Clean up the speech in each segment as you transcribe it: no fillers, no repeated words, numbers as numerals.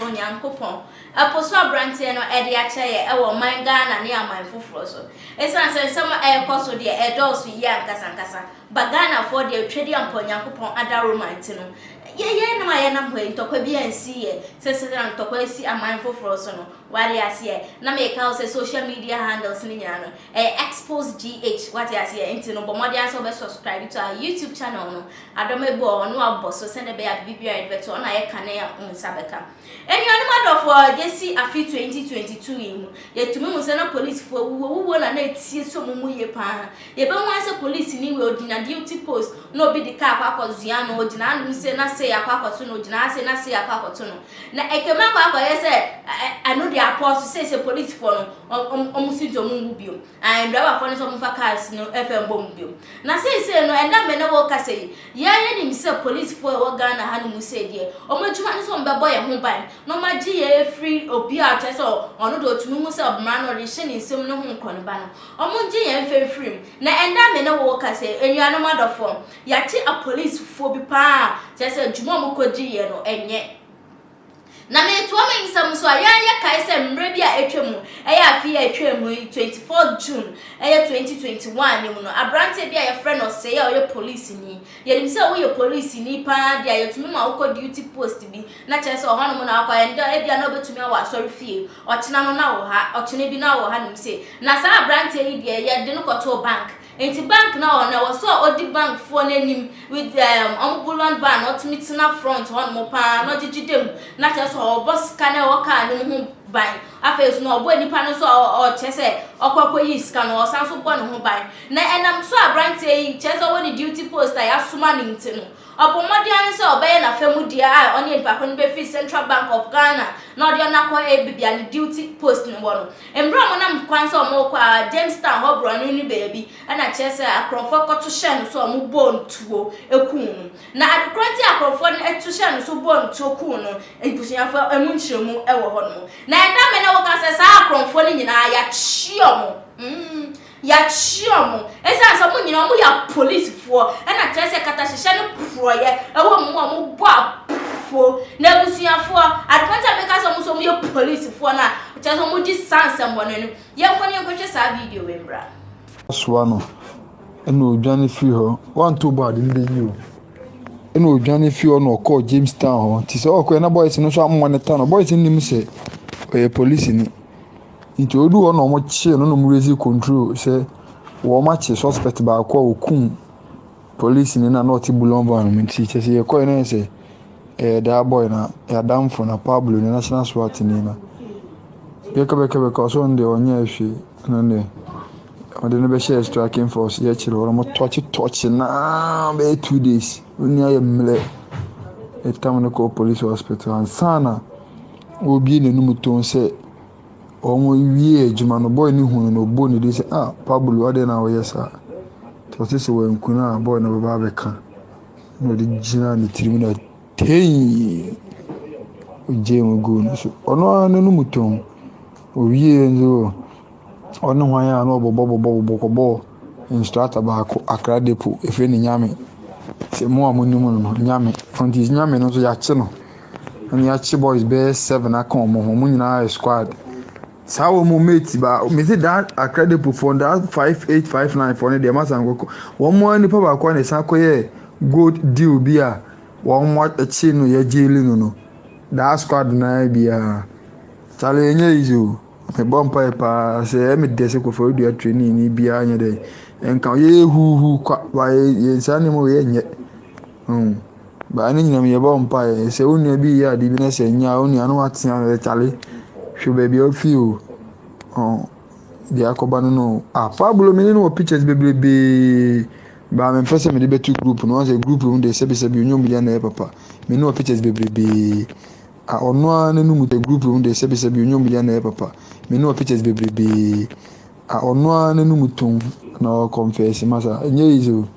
for Yankopon. A poswa branty no Eddie Achaye, our my Ghana near my fufroso. It's answer some air cost the air doors with Yankasankasa, but Ghana for the trading upon Yankopon ada romantino. Ye no I am going to be and see it, says to see a mindful frozen. What I see, na make house social media handles Niano, Xposed GH, what I see, into no Bomodia so subscribe to our YouTube channel. I don't know no boss, so send a bear BBI better on I can on Sabeka. And you know, for Jesse a few 2022 yet to me, send a police for who won a net see so muye pan. Ye don't want a police in your dinner duty post, no be the car, Ziano, Dinan, say a quackotuno, Dinan, say a quackotuno. Now I can make I know the apostle says a police for almost mobile and driver for some cars no FM bomb. Now say no, and that may no work. I say, yeah, himself police for Ghana Hanu said, dear, or much one some boy and home by no my GA free or PR test or no to move up man or in some no home conban or Munji and fair free. Now and that may no work. I say, and you are no matter form. Yet a police for be pa just a Jumomo G and yet. Na me to me nsam so aya kai se mre bia atwam aya afi atwam 24 June aya 2021 mu no abrante bia ye friend no say ya police ni ye nim se wo ye police ni pa dia ye tumi ma wo duty post bi na che se ohono mu na akwa nda e bia na obetumi awa sorry fie ochina no na wo ha ochina bi na wo ha nim se na sa abrante yi dia ye de no koto bank enti bank na ona wo so odi bank for nanim with ambulan ban otimiti na front on mo pa no jijidem na che so boss kana wo ka no ho ban afes no obo nipa no so o chese okwakoyi scan no san so bo no ho ban na enam so abrante yi chese wo ni duty post ya suma ni ntino opomodian so obey na famu dia oni nipa ko be fi Central Bank of Ghana na odi na ko e bibia ni duty post no wo no embro mo na mkwan so mo kwa Jamestown hobro no ni baby na chese akrofo ko to share no so mo bon tuo ekun na adkroti akrofo no eto share no so bon tuo kun no ebusuafo emu nchiremu e wo ho no na enda me na wo ka se sa akrofo ni nyina ya chiomo ya chiomo esa so mo nyina mo ya police for na chese kata hihye no proye e wo mo bo afo na ebusuafo adkroti me ka so mo ya police for na chese mo di sansam bo no ye kwani enkohwe sa video we mbra swano eno odwane fi ho one two bad ndi you eno odwane fi ho no call Jamestown ho ti se okwe na boys no so ammoneta no boys nim se police ni nti odu ho no mo chie no mo raise control se wo ma che suspect ba kwa okun police ni na not bulomba no nti che se ye ko na se da boy na ya damfo na Pablo ni national SWAT ni na beka so nde onye ehwe no ne ode no be share striking force ye chire wo mo touch na be 2 days oni aye mle etam no ko police hospital and sana obi ne no muton se omo wie ejuma no boy ni hunu no bo ni de se Pablo ade na wo yesa to se wo nkuna boy na baba beka no de jina ni tirimu na tei oje mo go no so ono anu no muton o wie nzo ono hwan ya no bobo instructor ba ko Accra Depot efe ni nyame se mo amunimu no nyame from this nyame no so ya che no ani ya che boys be 7 aka mo nyina squad sawo mo mate ba me say that Accra Depot for that 5859 for the masango wo mo ani pa ba ko ne sa ko ye good deal bia wo mo echi no ye jeli no that squad na bia chale nye izo me bompa pa se me dese ko for do training ni bia anya de enka ye hu kwa ba ye sane mo ye nye ba ani nyina me bompa se onu bi ya di bi na se nya onu anu atia na chale hwe ba bi o fi o di akoba no Pablo me no pictures bebrebe ba me pese me de betu group no say group no de sebi onyom bia na papa me no pictures bebrebe ono anu mu de group no de sebi onyom bia na papa me no pictures bebrebe ono anu mu ton na confess masa enye izo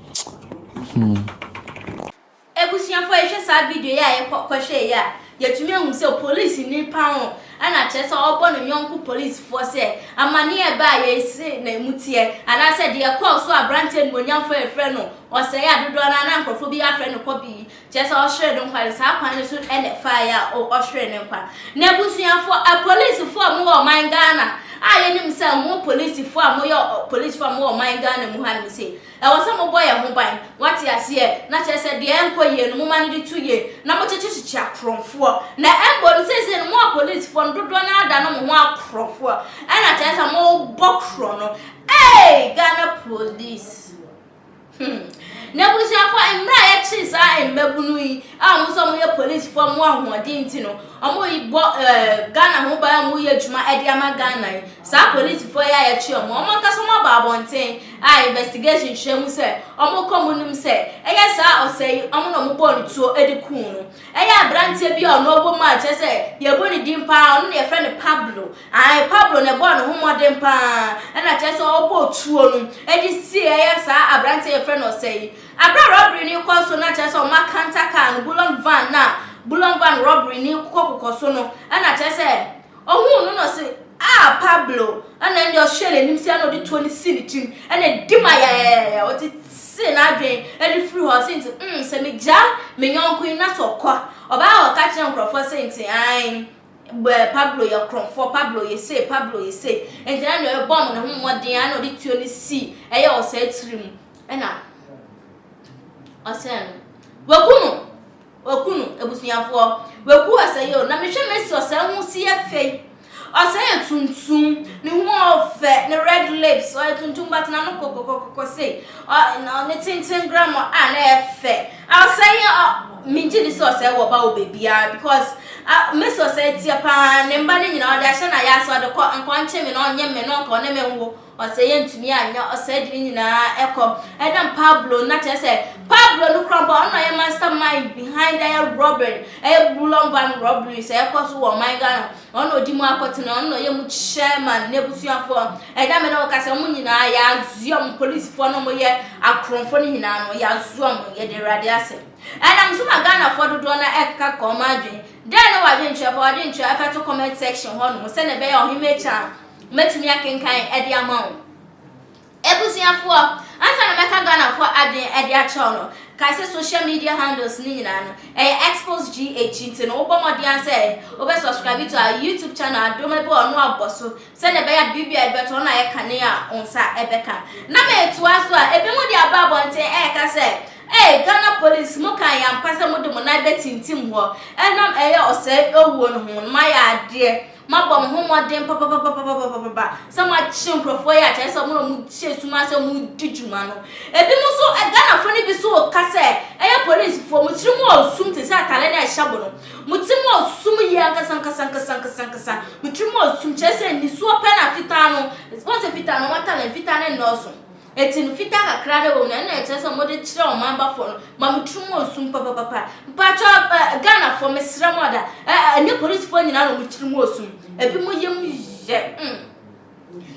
ebusian for ehwe sa video ya ye kwhwe ya yetumi ehun se police ni pa ho ana che so obo no yonku police for say amane e ba ye se na emutie ana se de call so abrante no nyam fa efre no o se ya dodo na nkrofo bi afre no kobi che so o hwere no kwale sa kwan so ene fire o hwere ne kwa na busuafo a police for mo o man Ghana aye nim se mo police for mo yo police for mo o man Ghana mu ha ni se e wo se mo boy ho ban wati ase na che se de enkoye no mo man de tuye na mo chechichi akromfo na embo no se no mo police for dodo na ada no mo ho akromfo ana che se mo bokro no Ghana police Nebusiafo emra ya chi sa embebunu yi mo so mo ye police for mo ahodi ntino omo yi bo Ghana ho ba mo ye djuma edi ama Ghana yi sa police for ya chi omo nka so mo ba bonten investigation hwemu se omo komunum se sa osei omo no mo bo ntuo edi kun no abrantie bi ono obo ma che se ye bo ni dimpa ono ne ye friend Pablo Pablo ne bo no ho modem pa na che se obo tuo no edi si sa abrantie ye friend osei abra robbery ni ko so na che se o makanta kan bulon van robbery ni ko so no na che se ohun no se Pablo ana ndi o shele nim sia no de 20 city ana dima ya o ti se na adwen edi free ho since se me ja me yonku na so kwa oba o ka che nkrofo since Pablo ya kromfo Pablo ye say enti na no e bomb na ho modern ana o de 20 c e ya o se tirim ana asen wakunu ebusuafo waku asayo na me hwe mesi osa hu si afi osa tuntum ni hu ofe ni red lips o tuntum but na no kokokoko say na ne tintin gram na efe asayo minji di so osa wo ba o bebia because mesi osa tia pa ne mba ni nyina o de ahye na ya so de ko nkonche me no onye me no ko ne me wo osaye ntumi anya osadi nyina ekom edam Pablo na che se Pablo no crumble on your mastermind behind the robbery bulon van robbery se ekoso wo my Ghana on odimu akotena on ye mu chairman nebusuafo edam na okase mu nyina ya ziom police for no mo ye akromfo ni nyina no ya ziom ye de radiase edam so Ghana for dodo na ekka komadwe den wa dwenchwe afa to comment section ho no se ne be ya ohimecha metumi akenkan edi amao ebusiafo ansa na meka Ghana for adwen edi achono kaise social media handles ni nyina no Xposed GH ntino obomodi anse obe subscribe to our YouTube channel adomebo onu aboso se ne be ya bibia beto na ye kane a onsa ebeka na me to aso a ebe mo di ababo nten ka se Ghana police mo kan ya mpasa mo de mo na betintim ho enam ose owuo no ho ma ya ade mabom ho modern papa sama chinkrofo ya che so mo mu chesuma se mu dijuma no ebi mo so Ghana fo ni bi so ka se police fo mo tiri mo osum te sa tale na ehabo no mo tiri mo osum ye ankasa mo tiri mo osum che se ni so pe na fita no sponsor fita no mata na fita na no so etin fita ka krade wo na che so mo de kire o mamba fo no ma mo tiri mo osum papa mpacho Ghana fo mesra mo da ne police fo nyina no mo tiri mo osum ebi mo yem je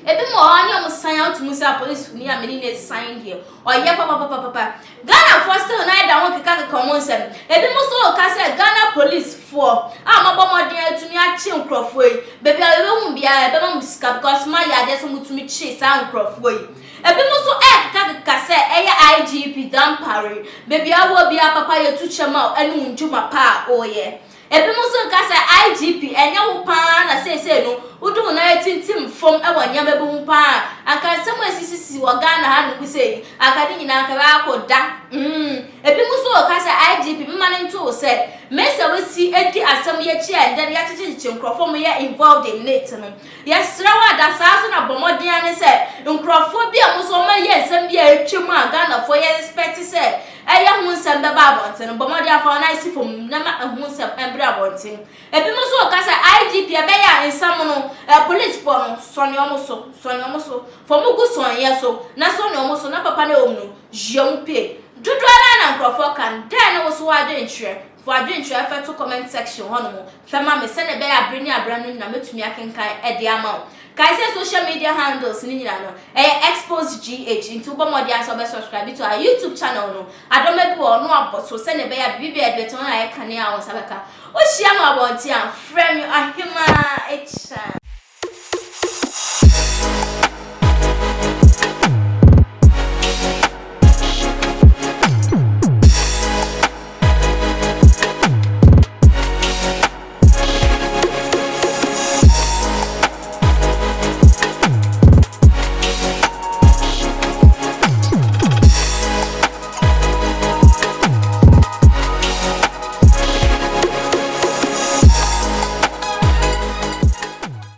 ebi mo ani o sign out mu say police ni ameni ne sign here o ye papa Ghana for still na da won kika common sem ebi mo so ka say Ghana police for mabo modern atumi achi nkrofo yi bebi a we hu bia ebe ma musika because ma ya de so mutumi chi sa nkrofo yi ebi mo so kika say IGP dampare bebi a wo bia papa ye tu chema enu njuma pa oye ebi mo so ka say IGP enya wo pa na say no udu na tintim fom e wonya mebu hu pa aka samu asisi wo Ghana ha no say aka di nyina aka ba akoda ebi mo so ka say IGP mmane nto say mesa we si edi asam ye chi ende ya chichi nkrofo mo ye involved in it no yes rawa da saso na bomodin ane say nkrofo bia mo so ma ye nsam bia etwem a Ghana for ye expect say eya hu nsam be ba bonten bomodin afa na isi fom na ma hu nsam embra bonten ebi mo so ka say IGP e be ya nsam no police for no sonye omo so for mo gu sonye so na sonye omo so na papa na omnu jiom pe dudwala na nkrofo kan den wo so wadwenhwe for adwenhwe afa to comment section ho no mo fema me se ne be ya breni abranu na metumi akenkan edi ama kaise social media handles ni nyina no Xposed GH into bomodi aso be subscribe to our YouTube channel no adomebu no aboso se ne be ya bibia beton na ye kane a won sabeka o hia no abonti a frame ahima which